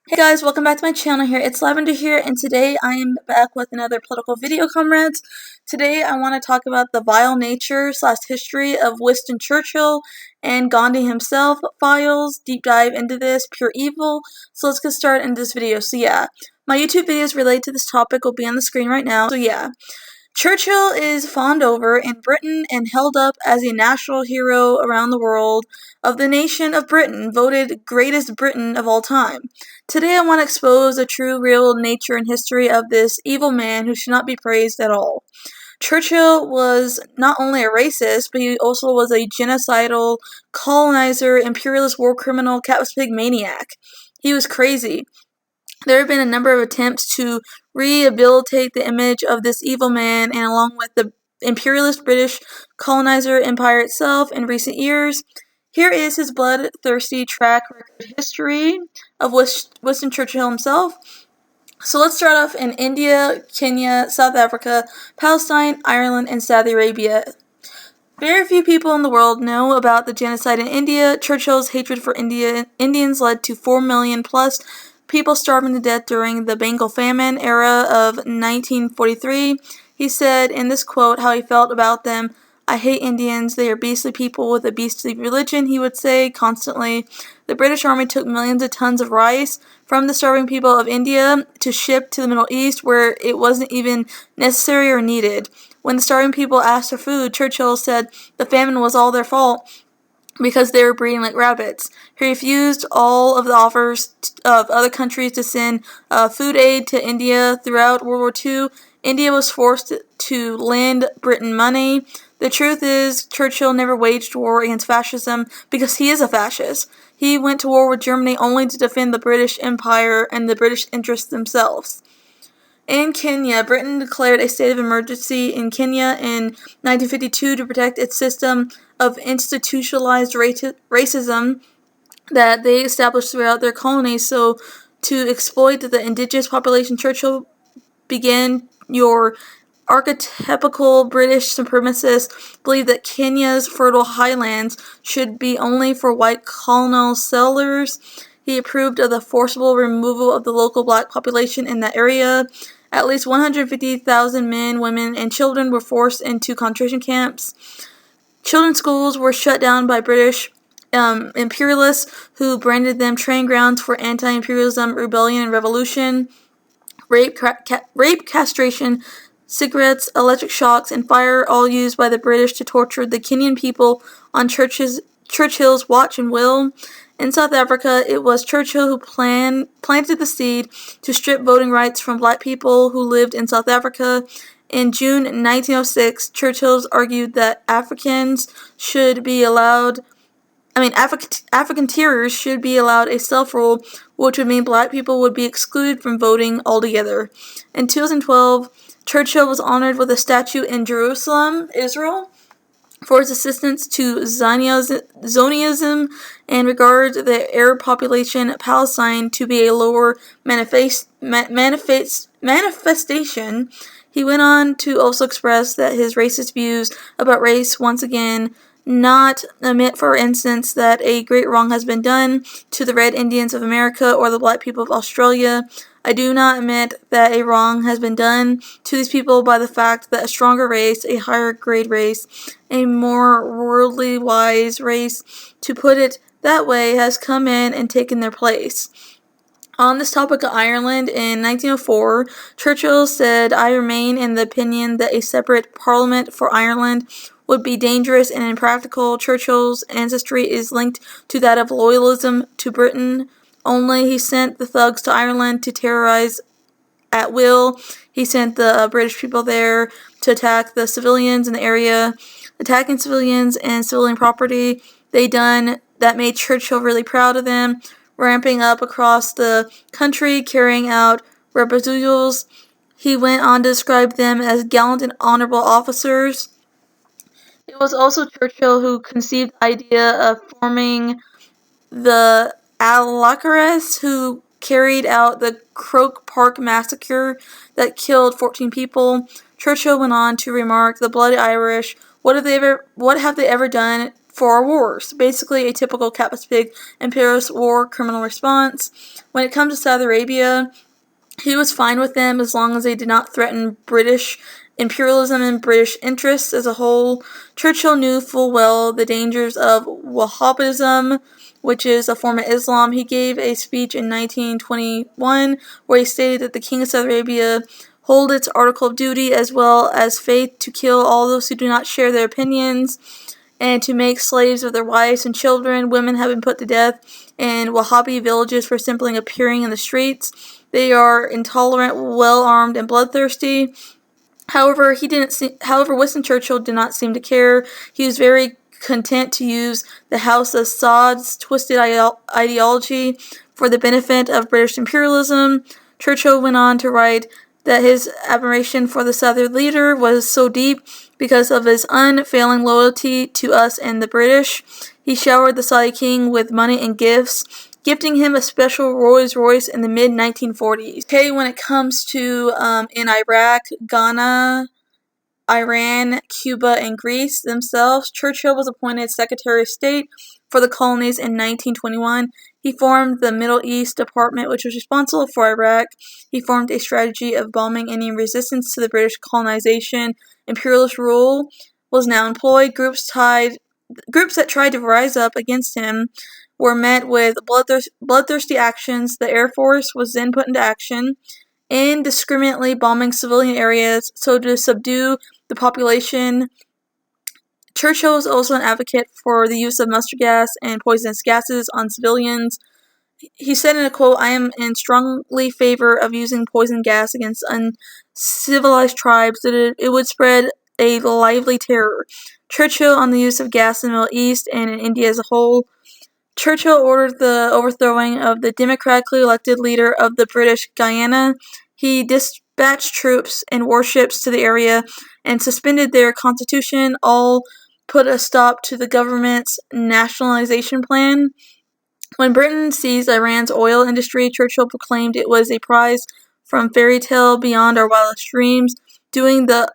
Hey guys, welcome back to my channel here. It's Lavender here, and today I am back with another political video, comrades. Today I want to talk about the vile nature / history of Winston Churchill and Gandhi himself. Files, deep dive into this, pure evil. So let's get started in this video. My YouTube videos related to this topic will be on the screen right now. Churchill is fawned over in Britain and held up as a national hero around the world of the nation of Britain, voted greatest Briton of all time. Today I want to expose the true, real nature and history of this evil man who should not be praised at all. Churchill was not only a racist, but he also was a genocidal, colonizer, imperialist war criminal, capitalist pig maniac. He was crazy. There have been a number of attempts to rehabilitate the image of this evil man, and along with the imperialist British colonizer empire itself in recent years. Here is his bloodthirsty track record history of Winston Churchill himself. So let's start off in India, Kenya, South Africa, Palestine, Ireland, and Saudi Arabia. Very few people in the world know about the genocide in India. Churchill's hatred for Indians led to 4 million plus people starving to death during the Bengal famine era of 1943. He said in this quote how he felt about them. "I hate Indians. They are beastly people with a beastly religion," he would say constantly. The British Army took millions of tons of rice from the starving people of India to ship to the Middle East, where it wasn't even necessary or needed. When the starving people asked for food, Churchill said the famine was all their fault because they were breeding like rabbits. He refused all of the offers of other countries to send food aid to India throughout World War II. India was forced to lend Britain money. The truth is, Churchill never waged war against fascism because he is a fascist. He went to war with Germany only to defend the British Empire and the British interests themselves. In Kenya, Britain declared a state of emergency in Kenya in 1952 to protect its system of institutionalized racism that they established throughout their colonies. So, to exploit the indigenous population, Churchill began your archetypical British supremacists believed that Kenya's fertile highlands should be only for white colonial settlers. He approved of the forcible removal of the local black population in that area. At least 150,000 men, women, and children were forced into concentration camps. Children's schools were shut down by British imperialists who branded them training grounds for anti-imperialism, rebellion, and revolution. Rape, castration, cigarettes, electric shocks, and fire, all used by the British to torture the Kenyan people on Churchill's watch and will. In South Africa, it was Churchill who planted the seed to strip voting rights from black people who lived in South Africa. In June 1906, Churchill argued that Africans should be allowed African-Terriers should be allowed a self-rule, which would mean black people would be excluded from voting altogether. In 2012, Churchill was honored with a statue in Jerusalem, Israel, for his assistance to Zionism and regard the Arab population of Palestine to be a lower manifestation. He went on to also express that his racist views about race once again not admit, for instance, that a great wrong has been done to the Red Indians of America or the black people of Australia. I do not admit that a wrong has been done to these people by the fact that a stronger race, a higher grade race, a more worldly wise race, to put it that way, has come in and taken their place. On this topic of Ireland, in 1904, Churchill said, "I remain in the opinion that a separate parliament for Ireland would be dangerous and impractical." Churchill's ancestry is linked to that of loyalism to Britain. Only he sent the thugs to Ireland to terrorize at will. He sent the British people there to attack the civilians in the area, attacking civilians and civilian property. That made Churchill really proud of them, ramping up across the country, carrying out reprisals. He went on to describe them as gallant and honorable officers. It was also Churchill who conceived the idea of forming the Alakars, who carried out the Croke Park massacre that killed 14 people. Churchill went on to remark, "The bloody Irish, what have they ever done for our wars. Basically, a typical capitalist pig imperialist war criminal response. When it comes to Saudi Arabia, he was fine with them as long as they did not threaten British imperialism and British interests as a whole. Churchill knew full well the dangers of Wahhabism, which is a form of Islam. He gave a speech in 1921 where he stated that the King of Saudi Arabia hold its article of duty as well as faith to kill all those who do not share their opinions and to make slaves of their wives and children. Women have been put to death in Wahhabi villages for simply appearing in the streets. They are intolerant, well-armed, and bloodthirsty. However, Winston Churchill did not seem to care. He was very content to use the House of Saud's twisted ideology for the benefit of British imperialism. Churchill went on to write that his admiration for the Southern leader was so deep because of his unfailing loyalty to us and the British. He showered the Saudi king with money and gifts, gifting him a special Rolls Royce in the mid-1940s. Okay, when it comes to in Iraq, Ghana, Iran, Cuba, and Greece themselves, Churchill was appointed Secretary of State for the colonies in 1921. He formed the Middle East Department, which was responsible for Iraq. He formed a strategy of bombing any resistance to the British colonization. Imperialist rule was now employed. Groups that tried to rise up against him were met with bloodthirsty actions. The Air Force was then put into action, indiscriminately bombing civilian areas so to subdue the population. Churchill was also an advocate for the use of mustard gas and poisonous gases on civilians. He said in a quote, "I am in strongly favor of using poison gas against uncivilized tribes, that it would spread a lively terror." Churchill on the use of gas in the Middle East and in India as a whole. Churchill ordered the overthrowing of the democratically elected leader of the British Guiana. He dispatched troops and warships to the area and suspended their constitution, all put a stop to the government's nationalization plan. When Britain seized Iran's oil industry, Churchill proclaimed it was a prize from fairy tale beyond our wildest dreams, doing the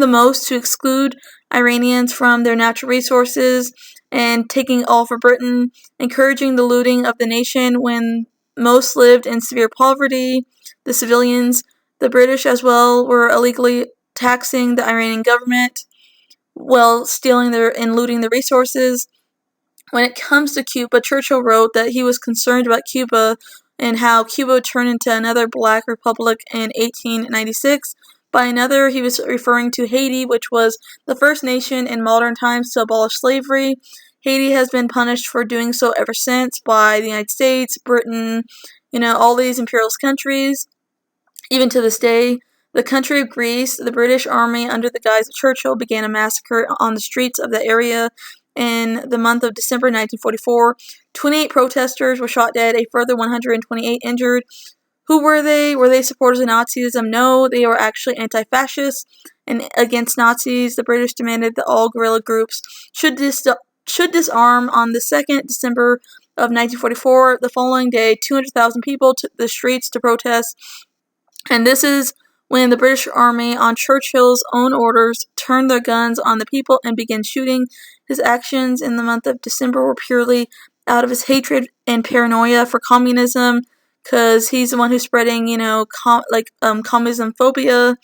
most to exclude Iranians from their natural resources and taking all for Britain, encouraging the looting of the nation when most lived in severe poverty. The civilians, the British as well, were illegally taxing the Iranian government while stealing and looting the resources. When it comes to Cuba, Churchill wrote that he was concerned about Cuba and how Cuba turned into another black republic in 1896. By another, he was referring to Haiti, which was the first nation in modern times to abolish slavery. Haiti has been punished for doing so ever since by the United States, Britain, all these imperialist countries. Even to this day, the country of Greece, the British Army under the guise of Churchill began a massacre on the streets of the area in the month of December 1944. 28 protesters were shot dead, a further 128 injured. Who were they? Were they supporters of Nazism? No, they were actually anti-fascists and against Nazis. The British demanded that all guerrilla groups should disarm. On the 2nd December of 1944. The following day, 200,000 people took the streets to protest. And this is when the British Army, on Churchill's own orders, turned their guns on the people and began shooting. His actions in the month of December were purely out of his hatred and paranoia for communism, because he's the one who's spreading, communism phobia.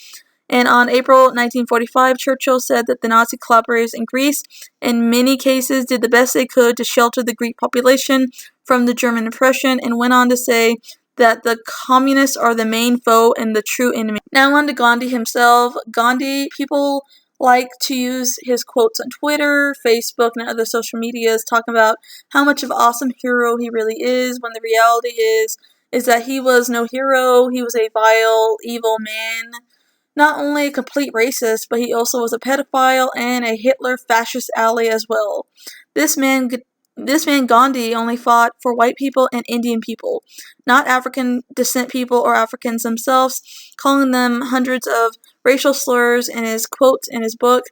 And on April 1945, Churchill said that the Nazi collaborators in Greece, in many cases, did the best they could to shelter the Greek population from the German oppression, and went on to say that the communists are the main foe and the true enemy. Now on to Gandhi himself. Gandhi, people like to use his quotes on Twitter, Facebook, and other social medias, talking about how much of an awesome hero he really is, when the reality is that he was no hero. He was a vile, evil man. Not only a complete racist, but he also was a pedophile and a Hitler fascist ally as well. This man Gandhi only fought for white people and Indian people, not African descent people or Africans themselves, calling them hundreds of racial slurs in his quotes in his book.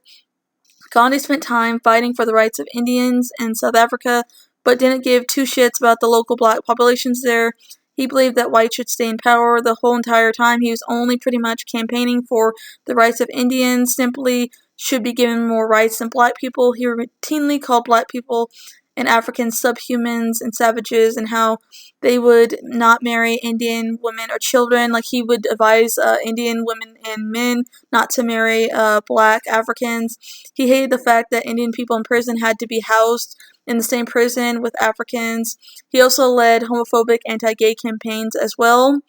Gandhi spent time fighting for the rights of Indians in South Africa, but didn't give two shits about the local black populations there. He believed that whites should stay in power. The whole entire time he was only pretty much campaigning for the rights of Indians, simply should be given more rights than black people. He routinely called black people and Africans subhumans and savages, and how they would not marry Indian women or children. Like, he would advise Indian women and men not to marry black Africans. He hated the fact that Indian people in prison had to be housed in the same prison with Africans. He also led homophobic anti-gay campaigns as well.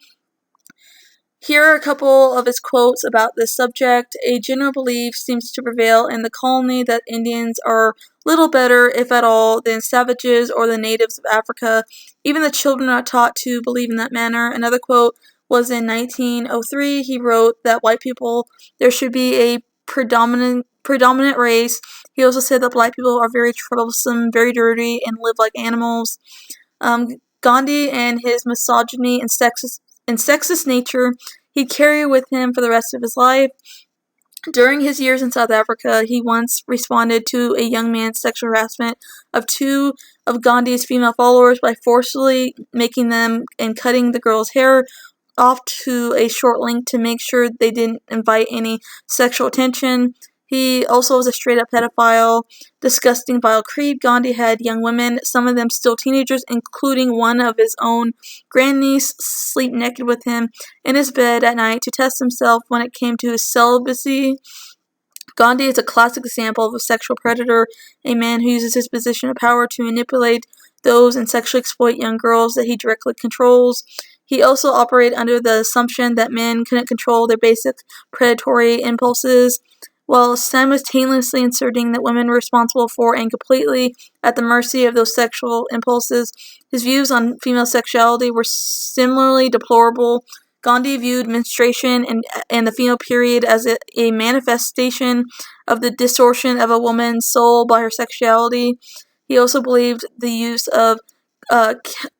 Here are a couple of his quotes about this subject. A general belief seems to prevail in the colony that Indians are little better, if at all, than savages or the natives of Africa. Even the children are taught to believe in that manner. Another quote was in 1903. He wrote that white people, there should be a predominant race. He also said that black people are very troublesome, very dirty, and live like animals. Gandhi and his misogyny and sexist nature he'd carry with him for the rest of his life. During his years in South Africa, he once responded to a young man's sexual harassment of two of Gandhi's female followers by forcibly making them and cutting the girl's hair off to a short length to make sure they didn't invite any sexual attention. He also was a straight-up pedophile, disgusting, vile creep. Gandhi had young women, some of them still teenagers, including one of his own grandniece, sleep naked with him in his bed at night to test himself when it came to his celibacy. Gandhi is a classic example of a sexual predator, a man who uses his position of power to manipulate those and sexually exploit young girls that he directly controls. He also operated under the assumption that men couldn't control their basic predatory impulses, while simultaneously inserting that women were responsible for and completely at the mercy of those sexual impulses. His views on female sexuality were similarly deplorable. Gandhi viewed menstruation and the female period as a manifestation of the distortion of a woman's soul by her sexuality. He also believed the use of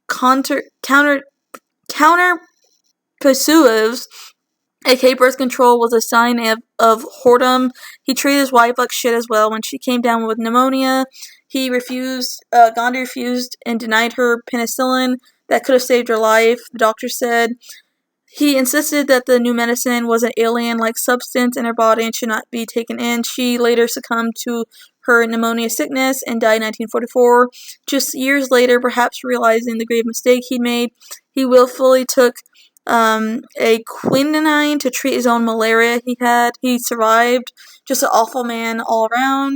counterpersuasives, aka birth control, was a sign of whoredom. He treated his wife like shit as well. When she came down with pneumonia, Gandhi refused and denied her penicillin that could have saved her life, the doctor said. He insisted that the new medicine was an alien-like substance in her body and should not be taken in. She later succumbed to her pneumonia sickness and died in 1944. Just years later, perhaps realizing the grave mistake he'd made, he willfully took a quinine to treat his own malaria he had. He survived. Just an awful man all around.